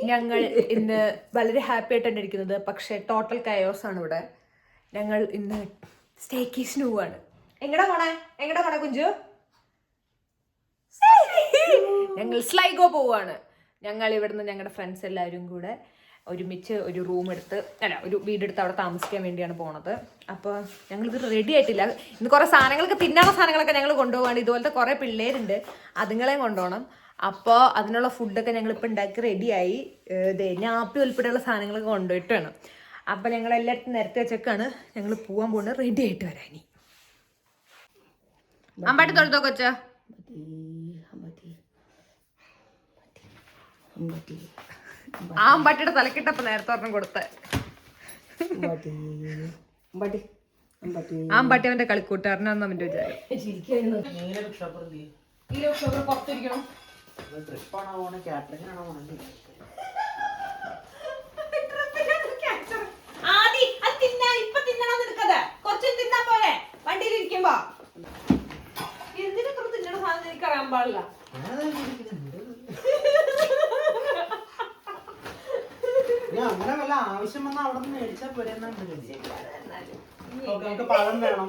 ഞങ്ങൾ ഇന്ന് വളരെ ഹാപ്പി ആയിട്ടാണ് ഇരിക്കുന്നത്. പക്ഷെ ടോട്ടൽ കയോസ് ആണ് ഇവിടെ. ഞങ്ങൾ ഇന്ന് സ്റ്റേക്കേഷന് പോവാണ്. എങ്ങടാ പോണേ കുഞ്ചു? ഞങ്ങൾ സ്ലൈഗോ പോവാണ്. ഞങ്ങൾ ഇവിടുന്ന് ഞങ്ങളുടെ ഫ്രണ്ട്സ് എല്ലാവരും കൂടെ ഒരുമിച്ച് ഒരു ഒരു വീടെടുത്ത് അവിടെ താമസിക്കാൻ വേണ്ടിയാണ് പോണത്. അപ്പോൾ ഞങ്ങളിത് റെഡി ആയിട്ടില്ല. ഇന്ന് കുറേ സാധനങ്ങളൊക്കെ തിന്നാനുള്ള സാധനങ്ങളൊക്കെ ഞങ്ങൾ കൊണ്ടുപോകാണ്. ഇതുപോലത്തെ കുറേ പിള്ളേരുണ്ട്, അതുങ്ങളെയും കൊണ്ടുപോകണം. അപ്പോൾ അതിനുള്ള ഫുഡൊക്കെ ഞങ്ങളിപ്പോൾ ഉണ്ടാക്കി റെഡിയായി. ഞാപ്പി ഉൾപ്പെടെയുള്ള സാധനങ്ങളൊക്കെ കൊണ്ടുപോയിട്ട് വേണം. അപ്പോൾ ഞങ്ങളെല്ലായിടത്തും നിരത്തി വെച്ചൊക്കെയാണ് ഞങ്ങൾ പോകാൻ പോകുന്നത്. റെഡി ആയിട്ട് വരാനി. അമ്പാട്ടി തൊഴുത്തോ കൊച്ച? ആ അമ്പാട്ടിയുടെ തലക്കിട്ടപ്പോ നേരത്തെ ഒരെണ്ണം കൊടുത്ത ആ അമ്പാട്ടി അവന്റെ കളിക്കൂട്ടുകാരനാന്ന് അവന്റെ വിചാരം. പുറത്തിരിക്കണം. കുറച്ചും തിന്നാ പോലെ വണ്ടിയിലിരിക്കുമ്പോ എന്തിനാ തിന്നണ സാധനം എനിക്കറിയാൻ പാടില്ല. അങ്ങനെ വല്ല ആവശ്യം വന്നാൽ അവിടെ നിന്ന് മേടിച്ചാൽ പോരെന്നാ. പഴം വേണം.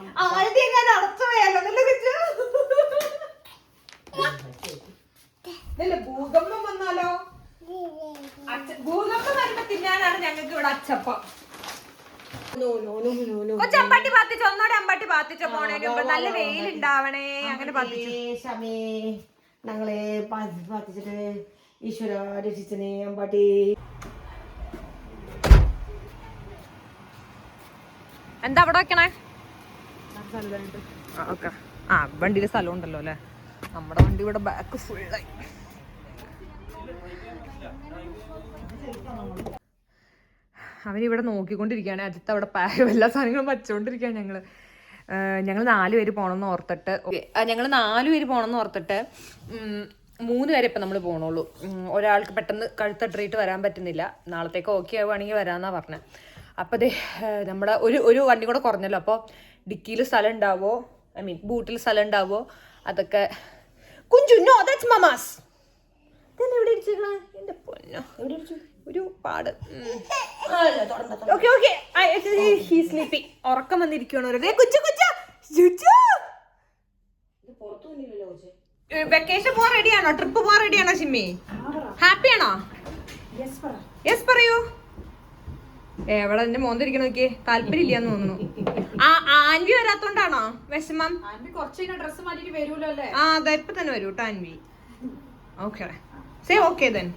ഭൂകമ്പം വന്നാലോ? ഭൂകമ്പം വരുമ്പോ തിന്നാനാണ് ഞങ്ങൾക്ക് ഇവിടെ അച്ചപ്പം. കൊച്ചമ്പാട്ടി പാത്തിച്ചോ? ഒന്നോടെ അമ്പാട്ടി പാത്തിച്ചോ പോണേന് മുമ്പ്. നല്ല വെയിലുണ്ടാവണേ അങ്ങനെ പാത്തിച്ചു. ഞങ്ങളെ പാത്തിച്ചിട്ട് ഈശ്വര രക്ഷിച്ചനെ അമ്പാട്ടി. എന്താ അവിടെ വെക്കണേ? ഓക്കെ. ആ വണ്ടിയിൽ സ്ഥലം ഉണ്ടല്ലോ അല്ലേ? നമ്മുടെ വണ്ടി ഇവിടെ ബാക്ക് ഫുള്ളായി. അവരിവിടെ നോക്കിക്കൊണ്ടിരിക്കുകയാണ്. അജിത്ത് അവിടെ എല്ലാ സാധനങ്ങളും വച്ചുകൊണ്ടിരിക്കുകയാണ്. ഞങ്ങൾ 4 പേര് പോകണമെന്ന് ഓർത്തിട്ട് 3 പേരെ ഇപ്പം നമ്മൾ പോകണുള്ളൂ. ഒരാൾക്ക് പെട്ടെന്ന് കഴുത്തട്ടിട്ട് വരാൻ പറ്റുന്നില്ല. നാളത്തേക്ക് ഓക്കെ ആവുകയാണെങ്കിൽ വരാമെന്നാണ് പറഞ്ഞത്. അപ്പോൾ അതെ നമ്മുടെ ഒരു വണ്ടി കൂടെ കുറഞ്ഞല്ലോ. അപ്പോൾ ഡിക്കിയിൽ സ്ഥലം ഉണ്ടാവോ, ബൂട്ടിൽ സ്ഥലം ഉണ്ടാവോ അതൊക്കെ. Kunju no that's mama's. ഇതെന്നെ എവിടെ ഇരിച്ചേക്കണേ? എൻ്റെ പൊന്നോ, എവിടെ ഇരിച്ചു? ഒരു പാട്. Okay okay, he sleeping. ഉറക്കം വന്നിരിക്കുകയാണ്. വെക്കേഷൻ പോവാൻ റെഡിയാണോ? ട്രിപ്പ് പോവാൻ റെഡിയാണോ ഷിമ്മി? ഹാപ്പിയാണോ? യെസ് പറയൂ. എവിടെ എന്റെ മോന്തിരിക്കണ നോക്കിയേ? താല്പര്യം ഇല്ലാന്ന് തോന്നുന്നു. ആൻവി വരാത്തോണ്ടാണോ വിഷമം? ഡ്രസ് മാറ്റിട്ട് വരൂലോ അല്ലേ? ആ അതെ, ഇപ്പൊ തന്നെ വരൂ കേട്ടോ Aanvi. Okay say okay then.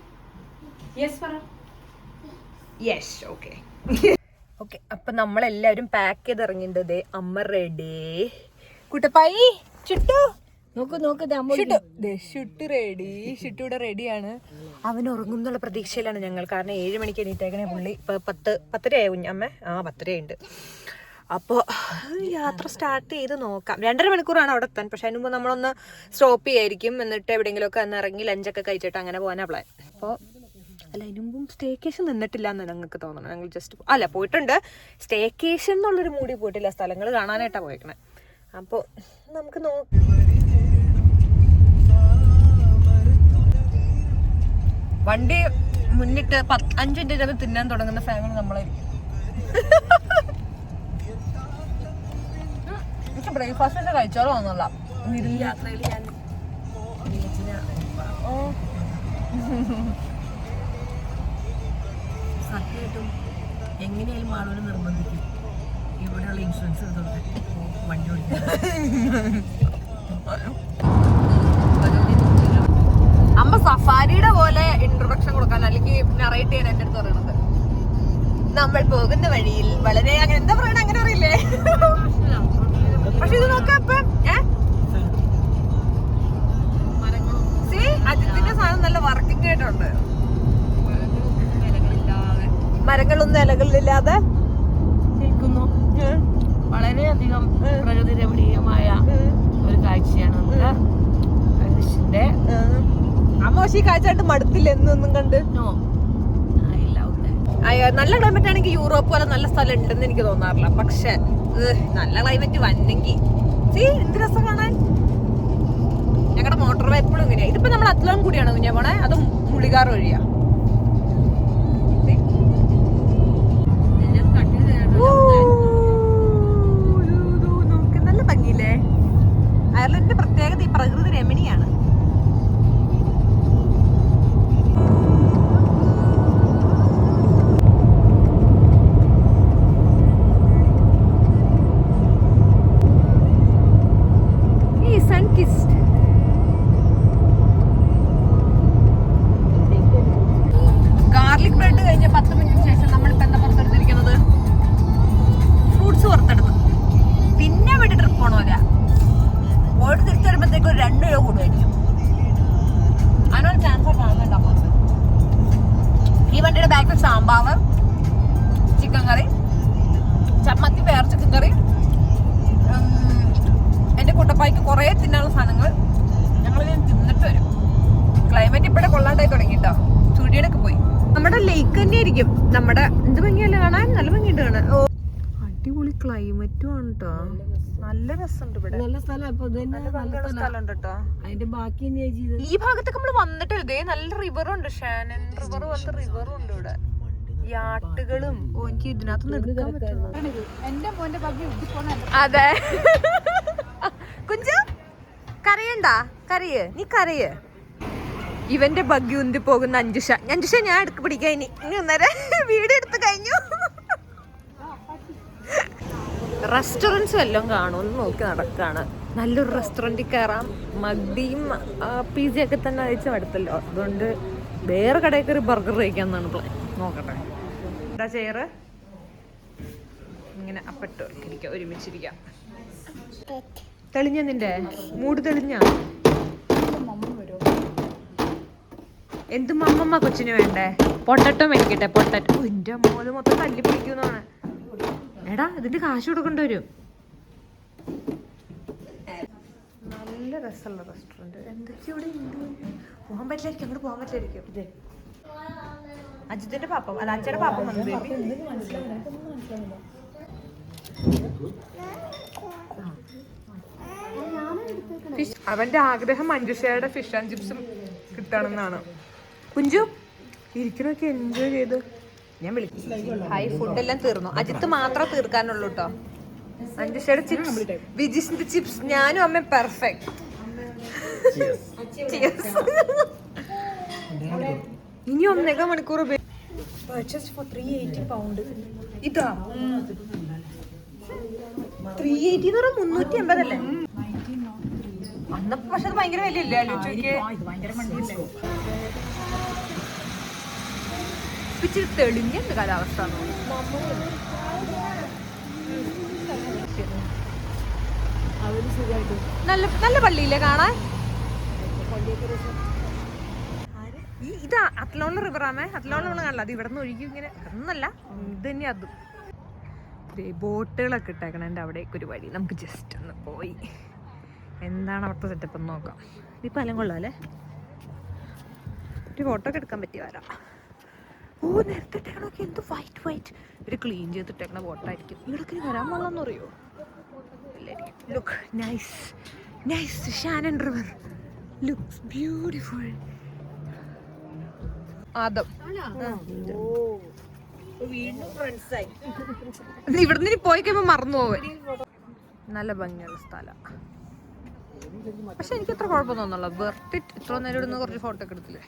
Yes okay. Okay, അപ്പൊ നമ്മളെല്ലാവരും പാക്ക് ചെയ്ത് ഇറങ്ങിണ്ട്. അമ്മ റെഡി. കുട്ടപ്പായി ചുട്ടു ഷുട്ട് റെഡി. ഷുട്ട് ഇവിടെ റെഡിയാണ്. അവൻ ഉറങ്ങുന്നുള്ള പ്രതീക്ഷയിലാണ് ഞങ്ങൾ. കാരണം 7 മണിക്ക് എണീറ്റേക്കണേ പുള്ളി. ഇപ്പൊ 10:30 ആയി കുഞ്ഞമ്മ. 10:30 ഉണ്ട്. അപ്പോൾ യാത്ര സ്റ്റാർട്ട് ചെയ്ത് നോക്കാം. 2.5 മണിക്കൂറാണ് അവിടെ എത്താൻ. പക്ഷെ അതിന് മുമ്പ് നമ്മളൊന്ന് സ്റ്റോപ്പ് ചെയ്യായിരിക്കും. എന്നിട്ട് എവിടെയെങ്കിലുമൊക്കെ ഒന്ന് ഇറങ്ങി ലഞ്ചൊക്കെ കഴിച്ചിട്ട് അങ്ങനെ പോകാനാണ് പ്ലാൻ. അപ്പോൾ അതിന് മുമ്പും സ്റ്റേക്കേഷൻ നിന്നിട്ടില്ല എന്ന് ഞങ്ങൾക്ക് തോന്നണം. ഞങ്ങൾ ജസ്റ്റ് പോയിട്ടുണ്ട്. സ്റ്റേക്കേഷൻ എന്നുള്ളൊരു മൂടി പോയിട്ടില്ല. സ്ഥലങ്ങൾ കാണാനായിട്ടാണ് പോയേക്കണേ. അപ്പോൾ നമുക്ക് വണ്ടി മുന്നിട്ട് 5 മിനിറ്റ് തിന്നാൻ തുടങ്ങുന്ന ഫാമിലി നമ്മളായിരിക്കും. എനിക്ക് ബ്രേക്ക്ഫാസ്റ്റ് കഴിച്ചാലോ ഒന്നുമില്ല. യാത്രയിൽ ഞാൻ സത്യമായിട്ടും എങ്ങനെയായാലും ആളുകൾ നിർബന്ധിക്കും ഇവിടെയുള്ള ഇൻഷുറൻസ് എടുത്തോട്ടെ വണ്ടി ഓടിക്കാൻ. അമ്മ സഫാരിയുടെ പോലെ ഇൻട്രൊഡക്ഷൻ കൊടുക്കാൻ അല്ലെങ്കിൽ നറേറ്റ് ചെയ്യാൻ എന്റെ അടുത്ത് പറയണത്. നമ്മൾ പോകുന്ന വഴിയിൽ വളരെ അങ്ങനെ എന്താ പറയണ അങ്ങനെ അറിയില്ലേ? പക്ഷെ ഇത് നോക്കാം. അജിത്തിന്റെ സാധനം നല്ല വർക്കിംഗ് ആയിട്ടുണ്ട്. മരങ്ങളൊന്നും ഇലകളില്ലാതെ വളരെയധികം പ്രകൃതി രമണീയമായ ഒരു കാഴ്ചയാണ് മനുഷ്യന്റെ. അമ്മ പക്ഷേ ഈ കാഴ്ചയായിട്ട് മടുത്തില്ല എന്നൊന്നും കണ്ട്. നല്ല ക്ലൈമറ്റ് ആണെങ്കിൽ യൂറോപ്പ് പോലെ നല്ല സ്ഥലം ഉണ്ടെന്ന് എനിക്ക് തോന്നാറില്ല. പക്ഷെ നല്ല ക്ലൈമറ്റ് വന്നെങ്കിൽ എന്ത് രസം കാണാൻ. ഞങ്ങളുടെ മോട്ടോർ വേ എപ്പോഴും ഇങ്ങനെയാ. ഇതിപ്പോ നമ്മൾ അത്ലം കൂടിയാണോ കുഞ്ഞാ പോണേ? അതും മുളികാർ വഴിയാ. രമണിയാണ്. ഗാർലിക് ബ്രെഡ് കഴിഞ്ഞ 10 മിനിറ്റിന് ശേഷം നമ്മളിപ്പോ എന്താ പുറത്തെടുത്തിരിക്കുന്നത്? ഫ്രൂട്ട്സ് പുറത്തെടുത്തു. പിന്നെ വേണ്ടി ട്രിപ്പ് പോണോല പോയിട്ട് തിരിച്ചു വരുമ്പോഴത്തേക്ക് ഒരു 2 രൂപ കൂടുമായിരിക്കും. അതിനൊരു ചാൻസ് കാണുന്നുണ്ടാവും. ഈ വണ്ടിയുടെ ബാക്കിൽ സാമ്പാർ, ചിക്കൻ കറി, ചമ്മത്തി, വേറെ ചിക്കൻ കറി, എന്റെ കുട്ടപ്പായ്ക്ക് കുറെ തിന്നാനുള്ള സാധനങ്ങൾ. ഞങ്ങൾ തിന്നിട്ട് വരും. ക്ലൈമറ്റ് ഇപ്പോഴേ കൊള്ളാണ്ടായി തുടങ്ങിട്ടോ. ചുടിയൊക്കെ പോയി. നമ്മുടെ ലേക്ക് തന്നെ ആയിരിക്കും. നമ്മുടെ എന്ത് ഭംഗിയല്ലേ കാണാൻ, നല്ല ഭംഗിയുണ്ട് കാണാൻ. ഓ അടിപൊളി ക്ലൈമറ്റും ആണ് കേട്ടോ. നല്ല രസമുണ്ട് ഇവിടെ. നല്ല സ്ഥലമുണ്ട് കേട്ടോ. അതിന്റെ ബാക്കി ഈ ഭാഗത്തൊക്കെ നമ്മള് വന്നിട്ടില്ലേ, നല്ല റിവറുണ്ട്. ഷാനൻ റിവർ പോലത്തെ റിവറും ഉണ്ട് ഇവിടെ. യാട്ടുകളും. ഓ എനിക്ക് ഇതിനകത്ത് എടുക്കാൻ പറ്റും. എന്റെ മോന്റെ ഭാഗ്യം ഇതിപ്പോണ അതെ. കുഞ്ചു കരയണ്ടാ? കരയ്, നീ കരയ്. ഇവന്റെ ബഗ്ഗി ഉന്തി പോകുന്ന അഞ്ജുഷ. ഞാൻ എടുക്ക് പിടിക്കാൻ. ഇനി ഒന്നേരം വീഡിയോ എടുത്ത് കഴിഞ്ഞു. റെസ്റ്റോറൻറ്റ്സ് എല്ലാം കാണുമെന്ന് നോക്കി നടക്കാണ്. നല്ലൊരു റെസ്റ്റോറൻറ്റിൽ കയറാം. മഗ്ഡിയും പിസയൊക്കെ തന്നെ കഴിച്ച അടുത്തല്ലോ. അതുകൊണ്ട് വേറെ കടയിൽ കയറി ബർഗർ കഴിക്കാന്നാണ് പ്ലാൻ. നോക്കട്ടെ. എന്താ ചെയറ് ഇങ്ങനെ അപ്പിട്ട് ഇരിക്കാം, ഒരുമിച്ചിരിക്കാം. തെളിഞ്ഞ നിന്റെ മൂട് തെളിഞ്ഞ എന്ത് മമ്മമ്മ കൊച്ചിന് വേണ്ടേ? പൊട്ടറ്റോ മേടിക്കട്ടെ. പൊട്ടറ്റോ. എന്റെ മോത് മൊത്തം തല്ലി പിടിക്കുന്നതാണ്. എടാ ഇതിന്റെ കാശ് കൊടുക്കേണ്ടി വരും. നല്ല രസമുള്ള റെസ്റ്റോറന്റ്. എന്തൊക്കെയാ ഇവിടെ ഉണ്ട്? പോകാൻ പറ്റില്ലായിരിക്കും. അങ്ങോട്ട് പോകാൻ പറ്റില്ലായിരിക്കും. ഇതേ അജിത്തിന്റെ പാപ്പം അല്ല അച്ഛന്റെ പാപ്പം വന്നു. അവന്റെ ആഗ്രഹം മഞ്ജുഷയുടെ ഫിഷ് ആൻഡ് ചിപ്സും കിട്ടണമെന്നാണ്. കുഞ്ചു ഇരിക്കണൊക്കെ എൻജോയ് ചെയ്ത് ഞാൻ വിളിക്കും. ഹായ്, ഫുഡെല്ലാം തീർന്നു. അജിത്ത് മാത്രമേ തീർക്കാനുള്ളൂ കേട്ടോ. മഞ്ജുഷയുടെ ചിപ്സ്, വിജിന്റെ ചിപ്സ്, ഞാനും അമ്മ പെർഫെക്റ്റ്. ഇനി 1.5 മണിക്കൂർ. Purchased for 380 pound. ഇതാ 380 എന്ന് പറഞ്ഞാൽ 350 അല്ലേ? അന്നപ്പോ പക്ഷെ അത് ഭയങ്കര വിലയില്ലേ? ഇച്ചിരി തെളിഞ്ഞുണ്ട് കാലാവസ്ഥ. നല്ല നല്ല പള്ളിയില്ലേ കാണാൻ? ഇതാ അത്ലോണ റിവറാമേ. അത്ലോണ നമ്മൾ കാണില്ല. അത് ഇവിടെ നിന്ന് ഒഴുകി ഇങ്ങനെ. ഒന്നല്ല, ഇത് തന്നെ അതും. ബോട്ടുകളൊക്കെ ഇട്ടേക്കണം. എൻ്റെ അവിടേക്ക് ഒരു വഴി. നമുക്ക് ജസ്റ്റ് ഒന്ന് പോയി എന്താണ് അവിടുത്തെ സെറ്റപ്പ് എന്ന് നോക്കാം. ഇതിപ്പോൾ എല്ലാം കൊള്ളാമല്ലേ? ഒരു ഫോട്ടോ ഒക്കെ എടുക്കാൻ പറ്റിയ വരാം. ഓ നേരത്തെ ഇട്ടേക്കണൊക്കെ എന്ത് വൈറ്റ്. ഒരു ക്ലീൻ ചെയ്തിട്ടേക്കണ ബോട്ടായിരിക്കും. ഇവിടേക്ക് വരാൻ പാടില്ലെന്ന് അറിയോ? Look nice Shannon river looks beautiful. Adam ഇവിടുന്ന് പോയി കഴിയുമ്പോ മറന്നു പോവേ. നല്ല ഭംഗിയുള്ള സ്ഥലം. പക്ഷെ എനിക്ക് അത്ര കുഴപ്പമൊന്നും തോന്നുന്നില്ല. വെർട്ടിറ്റ്. ഇത്ര നേരം ഇവിടുന്ന് കുറച്ച് ഫോട്ടോ ഒക്കെ എടുത്തില്ലേ?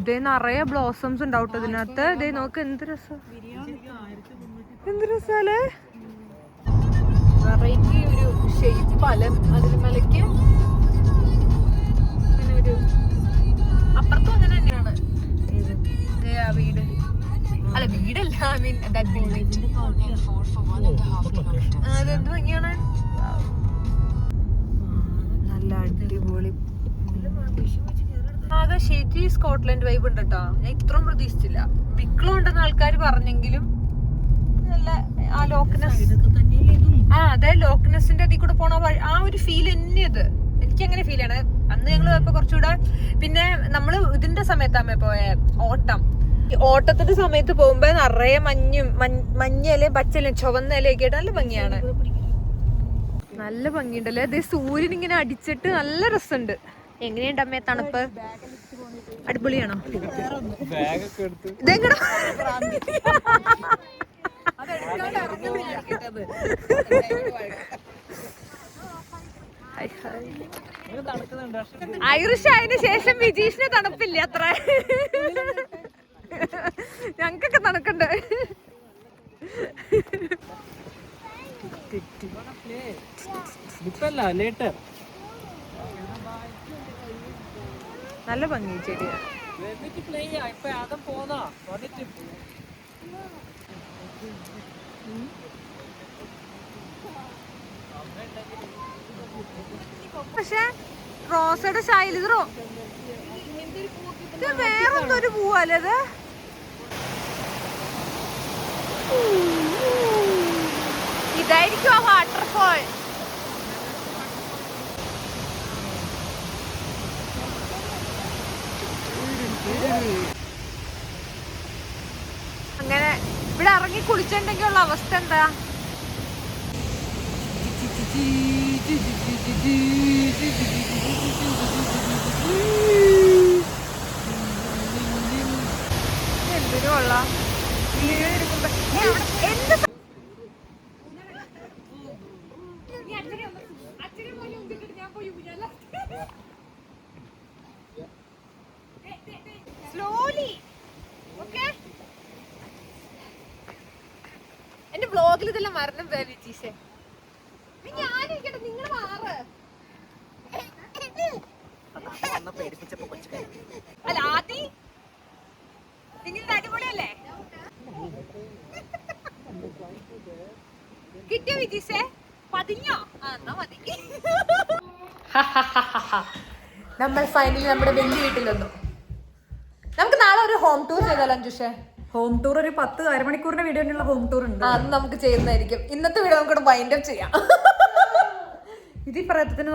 ഇതേ നിറയെ ബ്ലോസംസ് ഉണ്ടാവും ഇതിനകത്ത്. ഇതേ നോക്ക് എന്ത് രസം. എന്ത് രസാലേ. വെറൈറ്റി ഒരു ഷേപ്പ് പലം. അതിന് മലയ്ക്ക് അങ്ങനെ ഒരു അപ്പുറത്തും അങ്ങനെ തന്നെയാണ് വീട്. അല്ല വീടല്ല, ഐ മീൻ അതെന്ത് ഭംഗിയാണ്. നല്ല അടിപൊളി. ആകെ ശരി സ്കോട്ട്ലൻഡ് വൈബ് ഉണ്ട് കേട്ടോ. ഞാൻ ഇത്രയും പ്രതീക്ഷിച്ചില്ല. വിക്ലോ ഉണ്ടെന്ന് ആൾക്കാർ പറഞ്ഞെങ്കിലും നല്ല ആ ലോക്ക്നെസ്. അതെ ലോക്ക്നെസിന്റെ അതിൽ കൂടെ പോണ ആ ഒരു ഫീൽ തന്നെയത്. എനിക്ക് അങ്ങനെ ഫീൽ ആണ്. അന്ന് ഞങ്ങൾ പോയപ്പോ കുറച്ചുകൂടെ. പിന്നെ നമ്മള് ഇതിന്റെ സമയത്താമേ പോയ ഓട്ടത്തിന്റെ സമയത്ത് പോകുമ്പോ നിറയെ മഞ്ഞയിലെ പച്ചയിലെ ചുവന്ന ഇലയൊക്കെ ആയിട്ട് നല്ല ഭംഗിയാണ്. നല്ല ഭംഗിയുണ്ടല്ലേ. അതേ സൂര്യൻ ഇങ്ങനെ അടിച്ചിട്ട് നല്ല രസമുണ്ട്. എങ്ങനെയുണ്ട് അമ്മേ തണുപ്പ്? അടിപൊളിയാണോ? ഇതെങ്ങനെ ഐറിഷ് ആയതിനു ശേഷം വിജീഷിന് തണുപ്പില്ല അത്ര. ഞങ്ങൾക്കൊക്കെ തണുക്കുണ്ട്. നല്ല ഭംഗി ചെടിയാണ്. പക്ഷെ റോസയുടെ ശൈലി ഇത് വേറൊന്നൊരു പൂവല്ലേ ഇത്? ഇതായിരിക്കും ആ വാട്ടർഫോൾ. അങ്ങനെ ഇവിടെ ഇറങ്ങി കുളിച്ചിട്ടുണ്ടെങ്കിൽ ഉള്ള അവസ്ഥ എന്താ? എന്തിനു കൊള്ളാം. എന്ത് സ്ലോലി. ഓക്കെ, എന്റെ ബ്ലോഗിൽ ഇതെല്ലാം മരണം വിജീഷേ. ഞാനിരിക്കട്ടെ, നിങ്ങൾ മാറ്. അല്ല ആദി, നിങ്ങളുടെ അടിപൊളിയല്ലേ? കിട്ടിയോ വിജീഷേ? പതിഞ്ഞോ? എന്നാ മതി. നമ്മൾ ഫൈനലി നമ്മുടെ വലിയ വീട്ടിൽ വന്നു. നമുക്ക് നാളെ ഒരു ഹോം ടൂർ ചെയ്താലോ അഞ്ജുഷേ? ഹോം ടൂർ ഒരു 10 അരമണിക്കൂറിന്റെ വീഡിയോനുള്ള ഹോം ടൂർ ഉണ്ട്. അത് നമുക്ക് ചെയ്യുന്നതായിരിക്കും. ഇന്നത്തെ വീഡിയോ നമുക്ക് വൈൻഡ് അപ്പ് ചെയ്യാം. ഇത് ഈ പറയത്തിന്